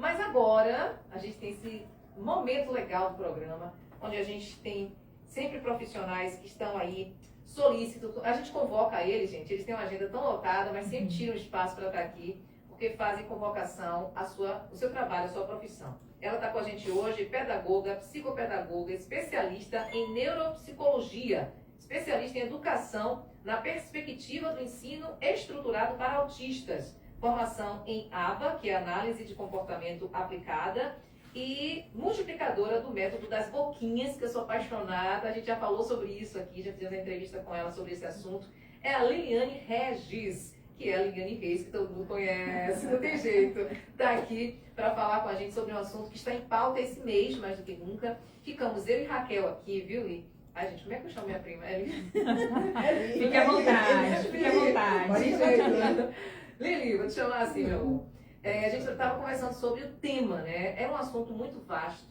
Mas agora, a gente tem esse momento legal do programa, onde a gente tem sempre profissionais que estão aí solícitos. A gente convoca eles, gente, eles têm uma agenda tão lotada, mas sempre tiram espaço para estar aqui, porque fazem convocação o seu trabalho, a sua profissão. Ela está com a gente hoje, pedagoga, psicopedagoga, especialista em neuropsicologia, especialista em educação na perspectiva do ensino estruturado para autistas. Formação em ABA, que é Análise de Comportamento Aplicada, e multiplicadora do método das boquinhas, que eu sou apaixonada. A gente já falou sobre isso aqui, já fizemos uma entrevista com ela sobre esse assunto. É a Liliane Regis, que é a Liliane Reis, que todo mundo conhece, não tem jeito. Está aqui para falar com a gente sobre um assunto que está em pauta esse mês, mais do que nunca. Ficamos eu e Raquel aqui, viu, Li? Ai, gente, como é que eu chamo minha prima? Fique à vontade, fique à vontade. Lili, vou te chamar assim, meu amor. A gente estava conversando sobre o tema, né? É um assunto muito vasto.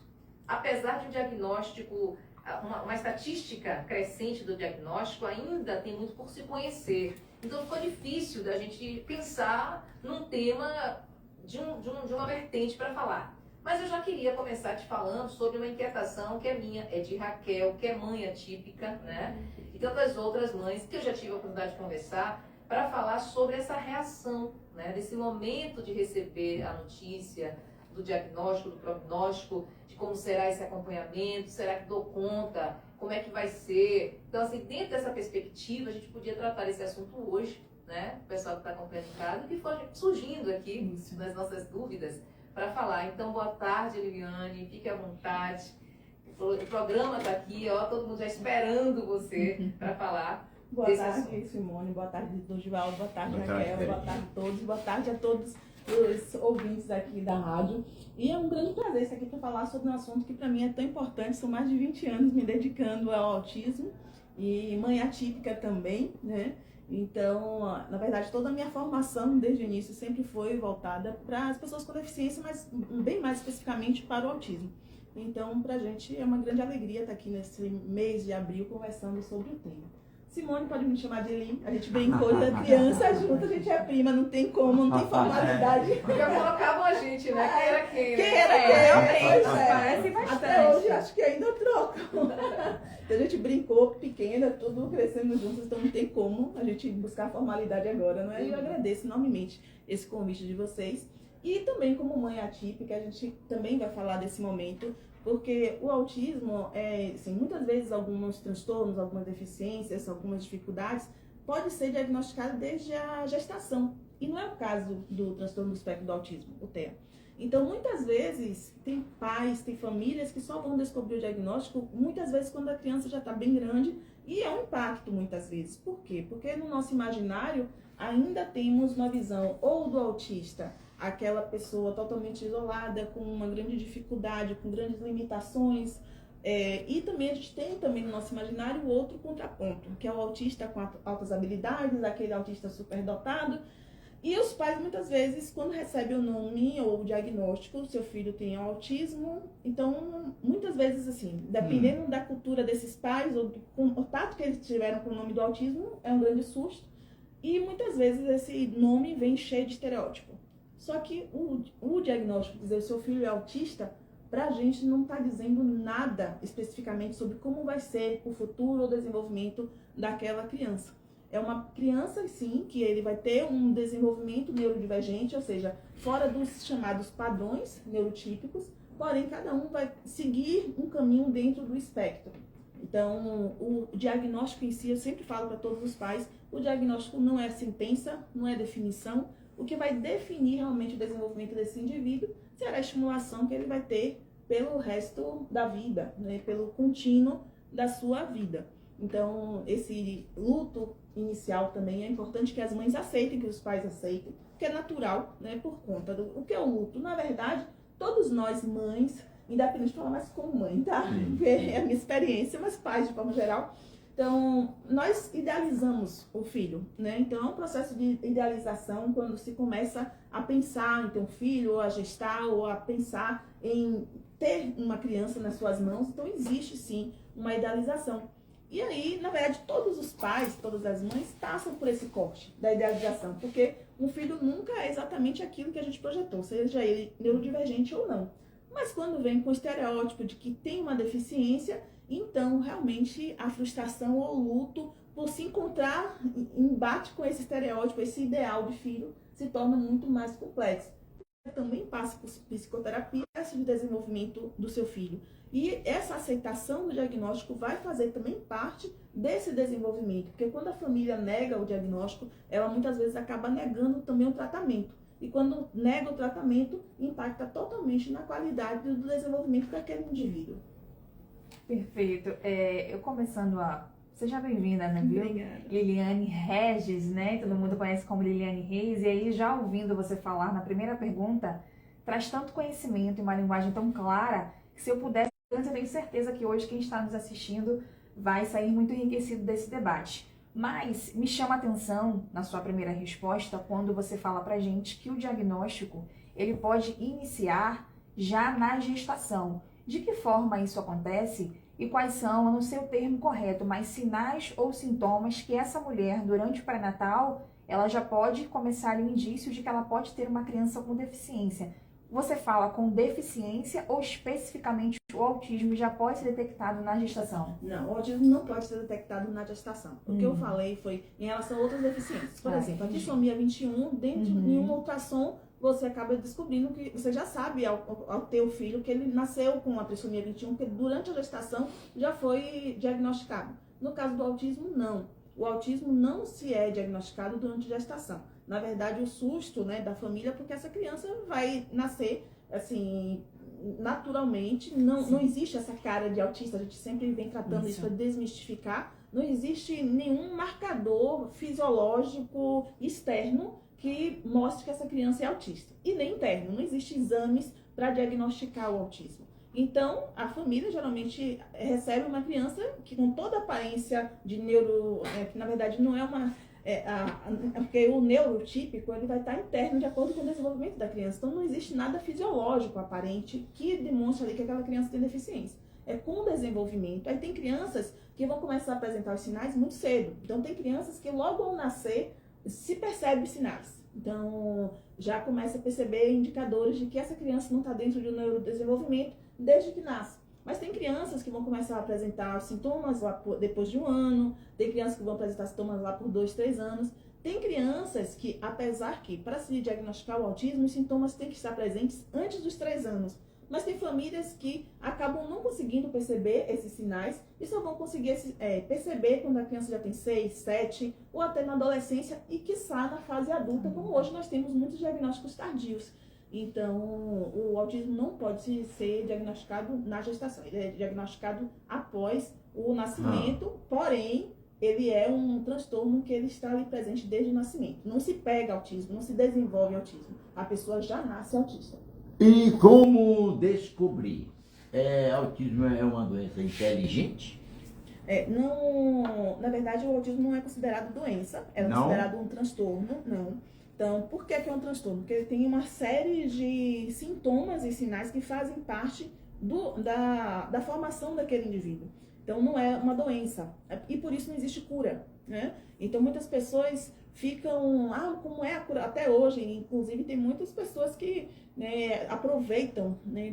Apesar de um diagnóstico, uma estatística crescente do diagnóstico, ainda tem muito por se conhecer. Então ficou difícil da gente pensar num tema de uma vertente para falar. Mas eu já queria começar te falando sobre uma inquietação que é minha, é de Raquel, que é mãe atípica, né? E tantas outras mães que eu já tive a oportunidade de conversar, para falar sobre essa reação, né, desse momento de receber a notícia do diagnóstico, do prognóstico, de como será esse acompanhamento, será que dou conta, como é que vai ser. Então, assim, dentro dessa perspectiva, a gente podia tratar esse assunto hoje, né, o pessoal que está acompanhando em casa, que foi surgindo aqui nas nossas dúvidas para falar. Então, boa tarde, Liliane, fique à vontade. O programa está aqui, ó, todo mundo já esperando você para falar. Boa tarde, Simone. Boa tarde, Dorivaldo. Boa tarde, Raquel. Boa tarde a todos. Boa tarde a todos os ouvintes aqui da rádio. E é um grande prazer estar aqui para falar sobre um assunto que para mim é tão importante. São mais de 20 anos me dedicando ao autismo e mãe atípica também, né? Então, na verdade, toda a minha formação desde o início sempre foi voltada para as pessoas com deficiência, mas bem mais especificamente para o autismo. Então, para a gente é uma grande alegria estar aqui nesse mês de abril conversando sobre o tema. Simone pode me chamar de Li, a gente brincou da criança junto, a gente é prima, não tem como, não tem formalidade. Já colocavam a gente, né? Quem era quem? Quem era quem? Parece bastante. Até hoje acho que ainda trocam. A gente brincou pequena, tudo crescendo juntos, então não tem como a gente buscar formalidade agora, não é? E eu agradeço enormemente esse convite de vocês. E também como mãe atípica, a gente também vai falar desse momento, porque o autismo, assim, muitas vezes alguns transtornos, algumas deficiências, algumas dificuldades, pode ser diagnosticado desde a gestação. E não é o caso do transtorno do espectro do autismo, o TEA. Então, muitas vezes, tem pais, tem famílias que só vão descobrir o diagnóstico, muitas vezes quando a criança já está bem grande, e é um impacto muitas vezes. Por quê? Porque no nosso imaginário ainda temos uma visão ou do autista, aquela pessoa totalmente isolada, com uma grande dificuldade, com grandes limitações. E também a gente tem também no nosso imaginário o outro contraponto, que é o autista com altas habilidades, aquele autista superdotado. E os pais, muitas vezes, quando recebem o nome ou o diagnóstico, seu filho tem autismo, então, muitas vezes, assim, dependendo da cultura desses pais, ou do contato que eles tiveram com o nome do autismo, é um grande susto. E muitas vezes esse nome vem cheio de estereótipo. Só que o diagnóstico, dizer o seu filho é autista, pra gente não está dizendo nada especificamente sobre como vai ser o futuro ou desenvolvimento daquela criança. É uma criança, sim, que ele vai ter um desenvolvimento neurodivergente, ou seja, fora dos chamados padrões neurotípicos, porém cada um vai seguir um caminho dentro do espectro. Então, o diagnóstico em si, eu sempre falo para todos os pais, o diagnóstico não é sentença, não é definição. O que vai definir realmente o desenvolvimento desse indivíduo será a estimulação que ele vai ter pelo resto da vida, né, pelo contínuo da sua vida. Então, esse luto inicial também é importante que as mães aceitem, que os pais aceitem, que é natural, né, por conta do... O que é o luto? Na verdade, todos nós mães, independente de falar mais como mãe, tá? Porque é a minha experiência, mas pais de forma geral. Então, nós idealizamos o filho, né? Então, é um processo de idealização quando se começa a pensar em ter um filho, ou a gestar, ou a pensar em ter uma criança nas suas mãos. Então, existe sim uma idealização. E aí, na verdade, todos os pais, todas as mães passam por esse corte da idealização, porque um filho nunca é exatamente aquilo que a gente projetou, seja ele neurodivergente ou não. Mas quando vem com o estereótipo de que tem uma deficiência, então realmente a frustração ou o luto por se encontrar em embate com esse estereótipo, esse ideal de filho, se torna muito mais complexo. Também passa por psicoterapia, de desenvolvimento do seu filho. E essa aceitação do diagnóstico vai fazer também parte desse desenvolvimento, porque quando a família nega o diagnóstico, ela muitas vezes acaba negando também o tratamento. E quando nega o tratamento, impacta totalmente na qualidade do desenvolvimento daquele indivíduo. Perfeito. Eu começando a... Seja bem-vinda, né, viu? Obrigada. Liliane Regis, né? Todo mundo conhece como Liliane Reis. E aí, já ouvindo você falar na primeira pergunta, traz tanto conhecimento e uma linguagem tão clara que se eu pudesse, eu tenho certeza que hoje quem está nos assistindo vai sair muito enriquecido desse debate. Mas me chama a atenção, na sua primeira resposta, quando você fala pra gente que o diagnóstico, ele pode iniciar já na gestação. De que forma isso acontece? E quais são, eu não sei o termo correto, mas sinais ou sintomas que essa mulher, durante o pré-natal, ela já pode começar ali o indício de que ela pode ter uma criança com deficiência. Você fala com deficiência ou especificamente o autismo já pode ser detectado na gestação? Não, o autismo não pode ser detectado na gestação. O que eu falei foi em relação a outras deficiências. Por exemplo, a trissomia 21, dentro de um ultrassom, você acaba descobrindo que você já sabe ao ter o filho que ele nasceu com a trissomia 21, que durante a gestação já foi diagnosticado. No caso do autismo, não. O autismo não se é diagnosticado durante a gestação. Na verdade, o susto, né, da família, porque essa criança vai nascer assim naturalmente, não existe essa cara de autista, a gente sempre vem tratando isso para desmistificar. Não existe nenhum marcador fisiológico externo que mostre que essa criança é autista. E nem interno, não existe exames para diagnosticar o autismo. Então, a família geralmente recebe uma criança que com toda a aparência de neuro, que na verdade não é uma... porque o neurotípico ele vai estar interno de acordo com o desenvolvimento da criança. Então, não existe nada fisiológico aparente que demonstre ali que aquela criança tem deficiência. É com o desenvolvimento. Aí tem crianças que vão começar a apresentar os sinais muito cedo. Então, tem crianças que logo ao nascer se percebe sinais. Então, já começa a perceber indicadores de que essa criança não está dentro de um neurodesenvolvimento desde que nasce. Mas tem crianças que vão começar a apresentar sintomas lá depois de um ano, tem crianças que vão apresentar sintomas lá por 2, 3 anos. Tem crianças que, apesar que, para se diagnosticar o autismo, os sintomas têm que estar presentes antes dos 3 anos. Mas tem famílias que acabam não conseguindo perceber esses sinais e só vão conseguir perceber quando a criança já tem 6, 7 ou até na adolescência e quiçá na fase adulta, como hoje nós temos muitos diagnósticos tardios. Então, o autismo não pode ser diagnosticado na gestação, ele é diagnosticado após o nascimento, porém, ele é um transtorno que ele está ali presente desde o nascimento. Não se pega autismo, não se desenvolve autismo, a pessoa já nasce autista. E como descobrir? Autismo é uma doença inteligente? Não, na verdade, o autismo não é considerado doença, é Não? considerado um transtorno, não. Então, por que é um transtorno? Porque ele tem uma série de sintomas e sinais que fazem parte da formação daquele indivíduo. Então, não é uma doença. E por isso não existe cura, né? Então, muitas pessoas ficam, como é a cura? Até hoje, inclusive, tem muitas pessoas que aproveitam, né,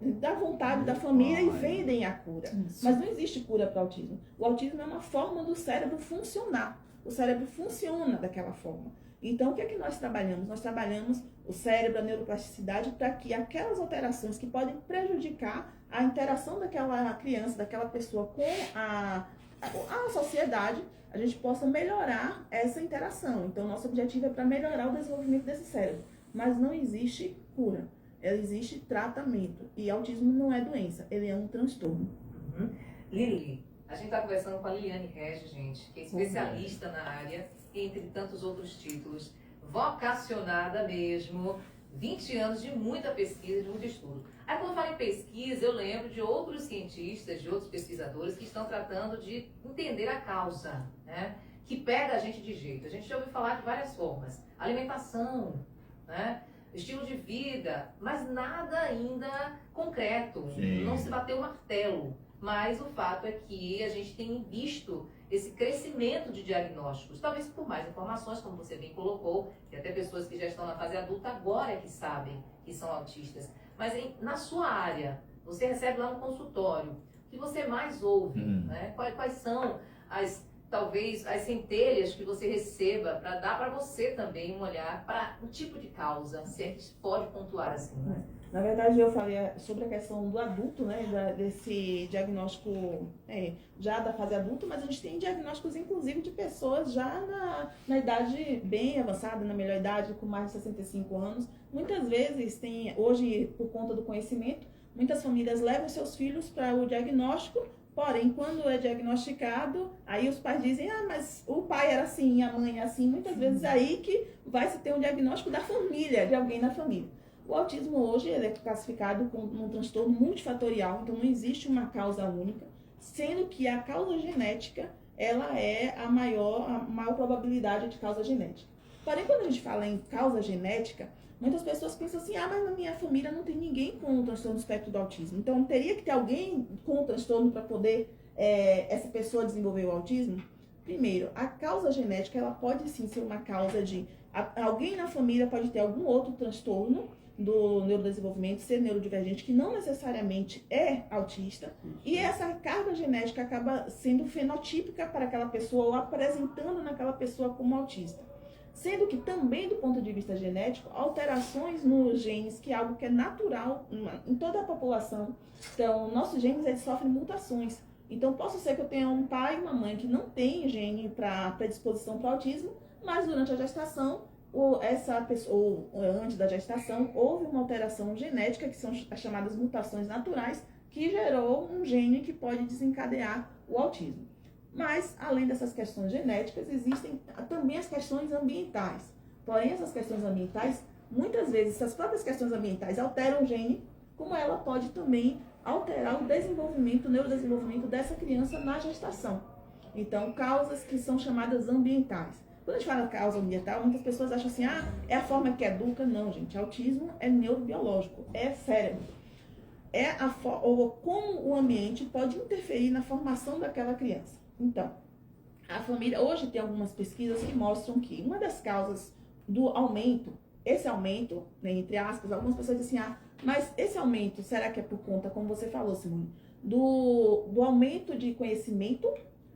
da vontade da família e vendem a cura. Isso. Mas não existe cura para o autismo. O autismo é uma forma do cérebro funcionar. O cérebro funciona daquela forma. Então, o que é que nós trabalhamos? Nós trabalhamos o cérebro, a neuroplasticidade, para que aquelas alterações que podem prejudicar a interação daquela criança, daquela pessoa com a sociedade, a gente possa melhorar essa interação. Então, nosso objetivo é para melhorar o desenvolvimento desse cérebro. Mas não existe cura, existe tratamento. E autismo não é doença, ele é um transtorno. Lili, a gente está conversando com a Liliane Regis, gente, que é especialista na área, entre tantos outros títulos, vocacionada mesmo, 20 anos de muita pesquisa, de muito estudo. Aí quando eu falo em pesquisa, eu lembro de outros cientistas, de outros pesquisadores que estão tratando de entender a causa, né? Que pega a gente de jeito. A gente já ouviu falar de várias formas. Alimentação, né? estilo de vida, mas nada ainda concreto. Sim. Não se bateu o martelo. Mas o fato é que a gente tem visto esse crescimento de diagnósticos, talvez por mais informações, como você bem colocou, que até pessoas que já estão na fase adulta agora é que sabem que são autistas. Mas na sua área, você recebe lá no consultório, o que você mais ouve, né? Quais são talvez as centelhas que você receba para dar para você também um olhar para o tipo de causa, se a gente pode pontuar assim, né? Na verdade, eu falei sobre a questão do adulto, né, desse diagnóstico já da fase adulta, mas a gente tem diagnósticos, inclusive, de pessoas já na idade bem avançada, na melhor idade, com mais de 65 anos. Muitas vezes hoje, por conta do conhecimento, muitas famílias levam seus filhos para o diagnóstico, porém, quando é diagnosticado, aí os pais dizem, mas o pai era assim, a mãe é assim. Muitas vezes é aí que vai se ter um diagnóstico da família, de alguém na família. O autismo hoje ele é classificado como um transtorno multifatorial, então não existe uma causa única, sendo que a causa genética ela é a maior probabilidade de causa genética. Porém, quando a gente fala em causa genética, muitas pessoas pensam assim, mas na minha família não tem ninguém com o transtorno do espectro do autismo. Então, teria que ter alguém com o transtorno para poder essa pessoa desenvolver o autismo? Primeiro, a causa genética ela pode sim ser uma causa de... Alguém na família pode ter algum outro transtorno do neurodesenvolvimento, ser neurodivergente, que não necessariamente é autista, e essa carga genética acaba sendo fenotípica para aquela pessoa ou apresentando naquela pessoa como autista. Sendo que também do ponto de vista genético, alterações nos genes, que é algo que é natural em toda a população. Então, nossos genes eles sofrem mutações. Então, posso ser que eu tenha um pai e uma mãe que não tem gene para predisposição para autismo, mas durante a gestação essa pessoa, antes da gestação, houve uma alteração genética, que são as chamadas mutações naturais, que gerou um gene que pode desencadear o autismo. Mas, além dessas questões genéticas, existem também as questões ambientais. Porém, essas questões ambientais, muitas vezes, essas próprias questões ambientais alteram o gene, como ela pode também alterar o desenvolvimento, o neurodesenvolvimento dessa criança na gestação. Então, causas que são chamadas ambientais. Quando a gente fala causa ambiental, muitas pessoas acham assim, é a forma que educa. Não, gente, autismo é neurobiológico, é cérebro. Como o ambiente pode interferir na formação daquela criança. Então, a família, hoje tem algumas pesquisas que mostram que uma das causas do aumento, esse aumento, né, entre aspas, algumas pessoas dizem assim, mas esse aumento, será que é por conta, como você falou, Simone, do aumento de conhecimento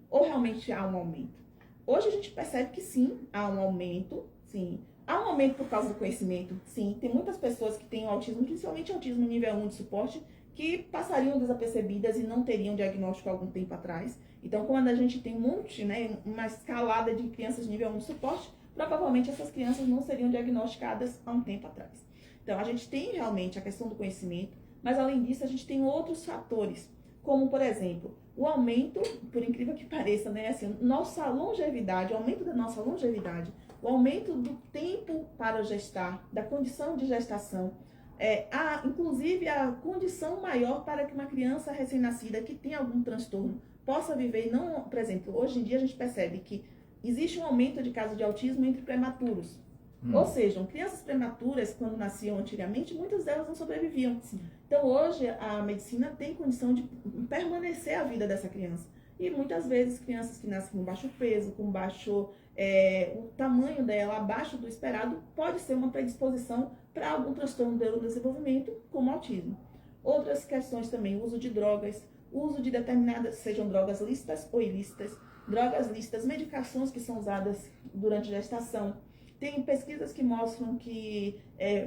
ou realmente há um aumento? Hoje a gente percebe que sim, há um aumento, sim. Há um aumento por causa do conhecimento, sim. Tem muitas pessoas que têm autismo, principalmente autismo nível 1 de suporte, que passariam desapercebidas e não teriam diagnóstico há algum tempo atrás. Então, quando a gente tem um monte, né, uma escalada de crianças nível 1 de suporte, provavelmente essas crianças não seriam diagnosticadas há um tempo atrás. Então, a gente tem realmente a questão do conhecimento, mas além disso, a gente tem outros fatores, como, por exemplo, o aumento, por incrível que pareça, né, assim, nossa longevidade, o aumento da nossa longevidade, o aumento do tempo para gestar, da condição de gestação, inclusive a condição maior para que uma criança recém-nascida que tem algum transtorno possa viver, não, por exemplo, hoje em dia a gente percebe que existe um aumento de casos de autismo entre prematuros. Ou seja, crianças prematuras, quando nasciam antigamente, muitas delas não sobreviviam. Sim. Então, hoje, a medicina tem condição de permanecer a vida dessa criança. E muitas vezes, crianças que nascem com baixo peso, com baixo... o tamanho dela abaixo do esperado, pode ser uma predisposição para algum transtorno do neurodesenvolvimento, como autismo. Outras questões também, o uso de drogas, uso de determinadas, sejam drogas lícitas ou ilícitas, drogas lícitas, medicações que são usadas durante a gestação. Tem pesquisas que mostram que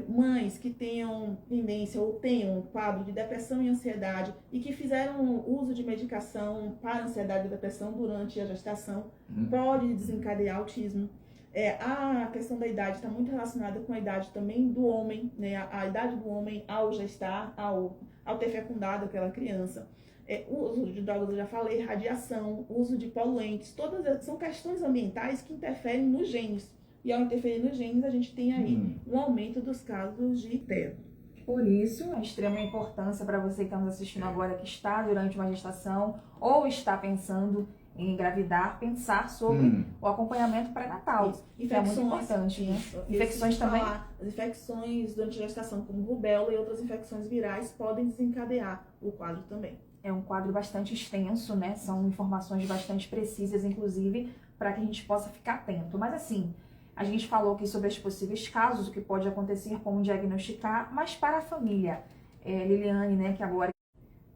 mães que tenham tendência ou tenham um quadro de depressão e ansiedade e que fizeram uso de medicação para ansiedade e depressão durante a gestação pode desencadear autismo. A questão da idade está muito relacionada com a idade também do homem, né? A idade do homem ao gestar, ao ter fecundado aquela criança. O uso de drogas, eu já falei, radiação, uso de poluentes, todas são questões ambientais que interferem nos genes. E ao interferir nos genes, a gente tem aí um aumento dos casos de TEA. Por isso, a extrema importância para você que está nos assistindo agora, que está durante uma gestação ou está pensando em engravidar, pensar sobre o acompanhamento pré-natal. Isso. Que é muito importante, né? Infecções também? As infecções durante a gestação, como rubéola e outras infecções virais, podem desencadear o quadro também. É um quadro bastante extenso, né? São informações bastante precisas, inclusive, para que a gente possa ficar atento. Mas assim, a gente falou aqui sobre os possíveis casos, o que pode acontecer, como diagnosticar, mas para a família, Liliane, né, que agora,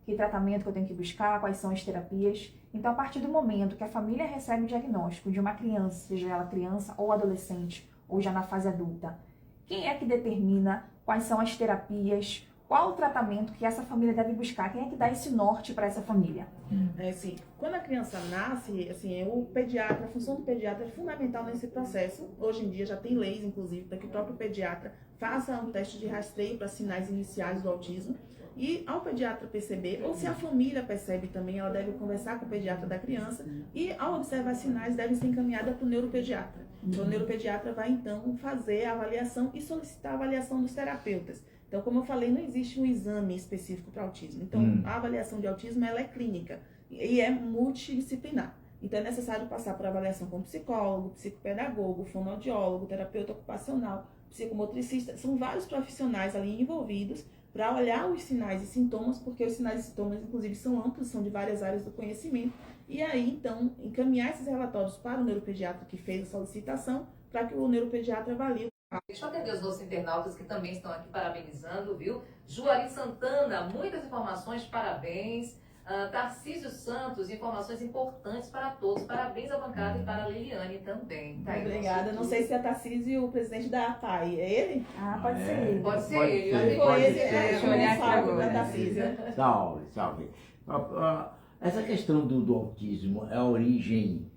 que tratamento que eu tenho que buscar, quais são as terapias. Então, a partir do momento que a família recebe o diagnóstico de uma criança, seja ela criança ou adolescente, ou já na fase adulta, quem é que determina quais são as terapias, qual o tratamento que essa família deve buscar? Quem é que dá esse norte para essa família? Assim, quando a criança nasce, assim, o pediatra, a função do pediatra é fundamental nesse processo. Hoje em dia já tem leis, inclusive, para que o próprio pediatra faça um teste de rastreio para sinais iniciais do autismo. E ao pediatra perceber, ou se a família percebe também, ela deve conversar com o pediatra da criança e, ao observar sinais, deve ser encaminhada para o neuropediatra. Então, o neuropediatra vai, então, fazer a avaliação e solicitar a avaliação dos terapeutas. Então, como eu falei, não existe um exame específico para autismo. Então, a avaliação de autismo ela é clínica e é multidisciplinar. Então, é necessário passar por avaliação com psicólogo, psicopedagogo, fonoaudiólogo, terapeuta ocupacional, psicomotricista. São vários profissionais ali envolvidos para olhar os sinais e sintomas, porque os sinais e sintomas, inclusive, são amplos, são de várias áreas do conhecimento. E aí, então, encaminhar esses relatórios para o neuropediatra que fez a solicitação, para que o neuropediatra avalie. Deixa eu atender os nossos internautas que também estão aqui parabenizando, viu? Juari Santana, muitas informações, parabéns. Tarcísio Santos, informações importantes para todos. Parabéns à bancada e para a Liliane também. Tá aí, Obrigada. Não sei se é Tarcísio, o presidente da APAI. É ele? Ah, pode ser ele. Pode ser Pode ele. ser, Olha, pode esse ser. é, Deixa eu olhar aqui Salve agora. da Tarcísio. Salve, salve. Essa questão do autismo, a origem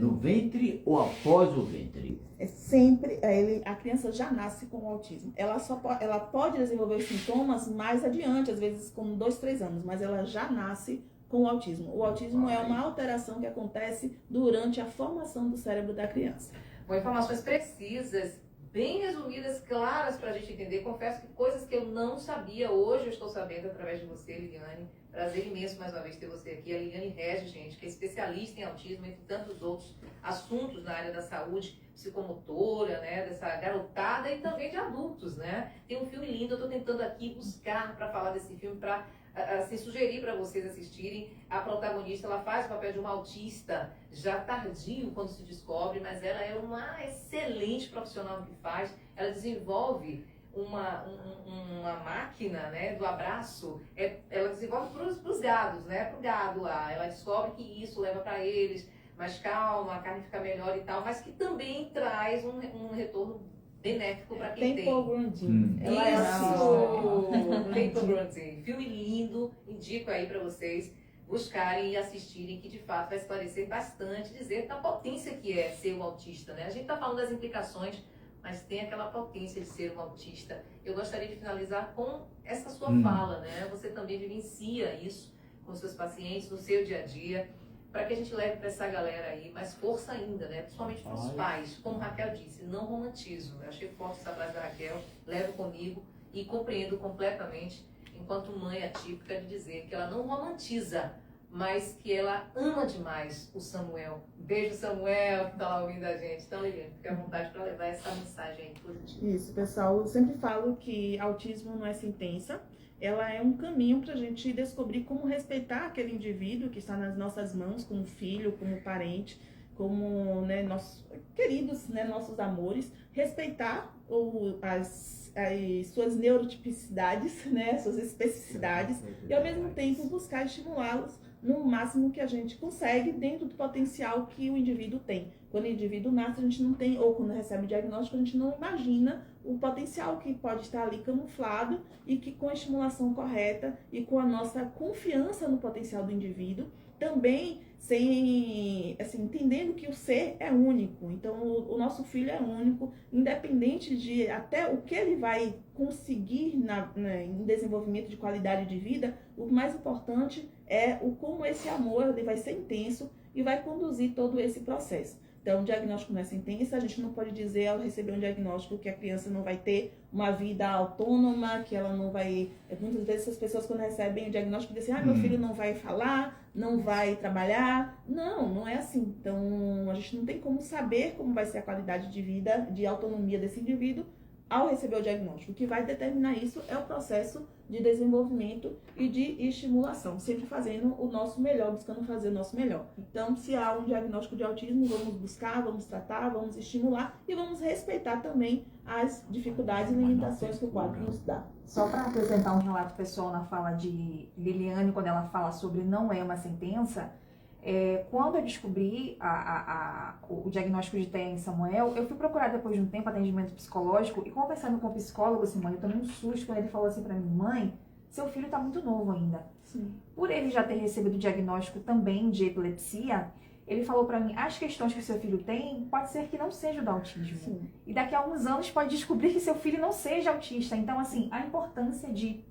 no ventre ou após o ventre? É sempre, a criança já nasce com autismo. Ela pode desenvolver os sintomas mais adiante, às vezes com 2, 3 anos, mas ela já nasce com o autismo. O autismo é uma alteração que acontece durante a formação do cérebro da criança. Bom, informações precisas, bem resumidas, claras para a gente entender. Confesso que coisas que eu não sabia, hoje eu estou sabendo através de você, Liliane. Prazer imenso mais uma vez ter você aqui. A Liliane Regis, gente, que é especialista em autismo, entre tantos outros assuntos na área da saúde psicomotora, né, dessa garotada e também de adultos, né? Tem um filme lindo, eu estou tentando aqui buscar para falar desse filme, para assim, sugerir para vocês assistirem. A protagonista, ela faz o papel de uma autista já tardio quando se descobre, mas ela é uma excelente profissional no que faz. Ela desenvolve uma máquina, né, do abraço. Ela desenvolve para os gados, né, para o gado lá. Ela descobre que isso leva para eles mais calma, a carne fica melhor e tal, mas que também traz um retorno benéfico para quem tem. Tempo Grundin. Ela é Isso! Tempo Grundin. Filme lindo, indico aí para vocês buscarem e assistirem, que de fato vai esclarecer bastante, dizer da potência que é ser um autista, né? A gente está falando das implicações, mas tem aquela potência de ser um autista. Eu gostaria de finalizar com essa sua fala, né? Você também vivencia isso com seus pacientes no seu dia a dia, para que a gente leve para essa galera aí mais força ainda, né? Principalmente para os pais. Como a Raquel disse, não romantizo. Eu achei forte essa frase da Raquel, levo comigo e compreendo completamente, enquanto mãe atípica, de dizer que ela não romantiza, mas que ela ama demais o Samuel. Beijo, Samuel, que está lá ouvindo a gente. Então, Liliane, fique à vontade para levar essa mensagem aí positiva. Isso, pessoal. Eu sempre falo que autismo não é sentença. Ela é um caminho para a gente descobrir como respeitar aquele indivíduo que está nas nossas mãos, como filho, como parente, como, né, nossos queridos, né, nossos amores. Respeitar as suas neurotipicidades, né, suas especificidades, e ao mesmo tempo buscar estimulá-los no máximo que a gente consegue dentro do potencial que o indivíduo tem. Quando o indivíduo nasce, a gente não tem, ou quando recebe o diagnóstico, a gente não imagina o potencial que pode estar ali camuflado e que com a estimulação correta e com a nossa confiança no potencial do indivíduo, também entendendo que o ser é único. Então, o nosso filho é único, independente de até o que ele vai conseguir em desenvolvimento de qualidade de vida, o mais importante é como esse amor ele vai ser intenso e vai conduzir todo esse processo. Então, o diagnóstico não é sentença, a gente não pode dizer ao receber um diagnóstico que a criança não vai ter uma vida autônoma, que ela não vai... Muitas vezes as pessoas quando recebem o diagnóstico dizem, meu filho não vai falar, não vai trabalhar. Não, não é assim. Então, a gente não tem como saber como vai ser a qualidade de vida, de autonomia desse indivíduo ao receber o diagnóstico. O que vai determinar isso é o processo de desenvolvimento e de estimulação, sempre fazendo o nosso melhor, buscando fazer o nosso melhor. Então, se há um diagnóstico de autismo, vamos buscar, vamos tratar, vamos estimular e vamos respeitar também as dificuldades e limitações que o quadro nos dá. Só para apresentar um relato pessoal na fala de Liliane, quando ela fala sobre não é uma sentença, quando eu descobri o diagnóstico de TEA em Samuel, eu fui procurar depois de um tempo atendimento psicológico e conversando com o psicólogo, Simone, eu tomei um susto quando ele falou assim para mim, mãe, seu filho está muito novo ainda. Sim. Por ele já ter recebido o diagnóstico também de epilepsia, ele falou para mim, as questões que seu filho tem, pode ser que não seja do autismo. Sim. E daqui a alguns anos pode descobrir que seu filho não seja autista. Então, assim, a importância de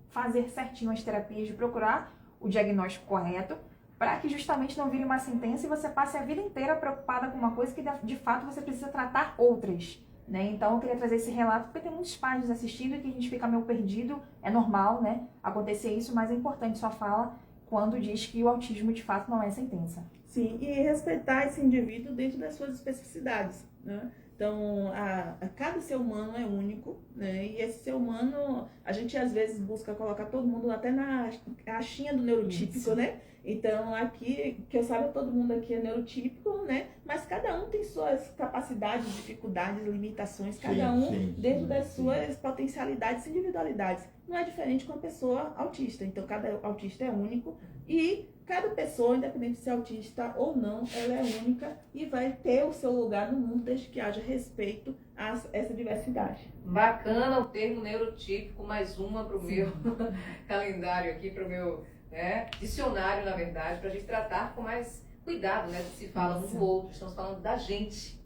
fazer certinho as terapias, de procurar o diagnóstico correto, para que justamente não vire uma sentença e você passe a vida inteira preocupada com uma coisa que de fato você precisa tratar outras, né? Então eu queria trazer esse relato porque tem muitos pais assistindo e que a gente fica meio perdido, é normal, né, acontecer isso, mas é importante sua fala quando diz que o autismo de fato não é sentença. Sim, e respeitar esse indivíduo dentro das suas especificidades, né? Então, cada ser humano é único, né? E esse ser humano, a gente às vezes busca colocar todo mundo até na caixinha do neurotípico, isso, né? Então, aqui, que eu saiba, todo mundo aqui é neurotípico, né? Mas cada um tem suas capacidades, dificuldades, limitações, cada um dentro das suas potencialidades e individualidades. Não é diferente com a pessoa autista. Então, cada autista é único e cada pessoa, independente de ser autista ou não, ela é única e vai ter o seu lugar no mundo desde que haja respeito a essa diversidade. Bacana o termo neurotípico, mais uma para o meu calendário aqui, para o meu dicionário, na verdade, para a gente tratar com mais cuidado, né? Que se fala um do outro, estamos falando da gente.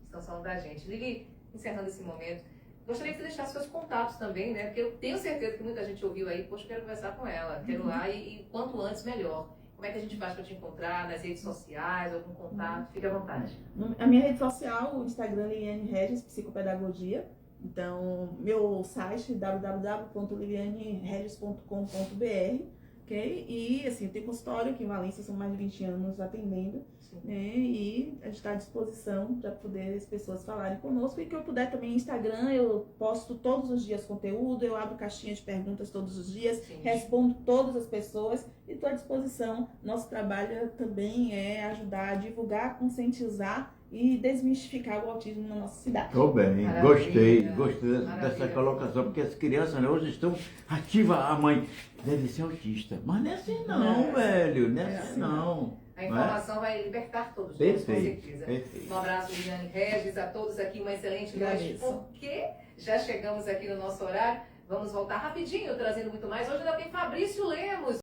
Lili, encerrando esse momento, gostaria que você deixasse seus contatos também, né? Porque eu tenho certeza que muita gente ouviu aí, poxa, eu quero conversar com ela, quero lá e quanto antes melhor. Como é que a gente faz para te encontrar nas redes sociais, algum contato? Fique à vontade. A minha rede social, o Instagram Liliane Regis, Psicopedagogia. Então, meu site www.lilianeregis.com.br, ok? E, assim, eu tenho consultório aqui em Valência, são mais de 20 anos atendendo, né? E a gente está à disposição para poder as pessoas falarem conosco. E que eu puder também no Instagram, eu posto todos os dias conteúdo, eu abro caixinha de perguntas todos os dias, respondo todas as pessoas e estou à disposição. Nosso trabalho também é ajudar a divulgar, conscientizar e desmistificar o autismo na nossa cidade. Tô bem, Maravilha. gostei dessa colocação, porque as crianças, né, hoje estão ativas, a mãe deve ser autista, mas não é assim não, velho, não é assim não. A informação vai libertar todos nós, com certeza. Perfeito. Um abraço, Liliane Regis, a todos aqui, uma excelente noite, porque já chegamos aqui no nosso horário. Vamos voltar rapidinho, trazendo muito mais. Hoje ainda tem Fabrício Lemos.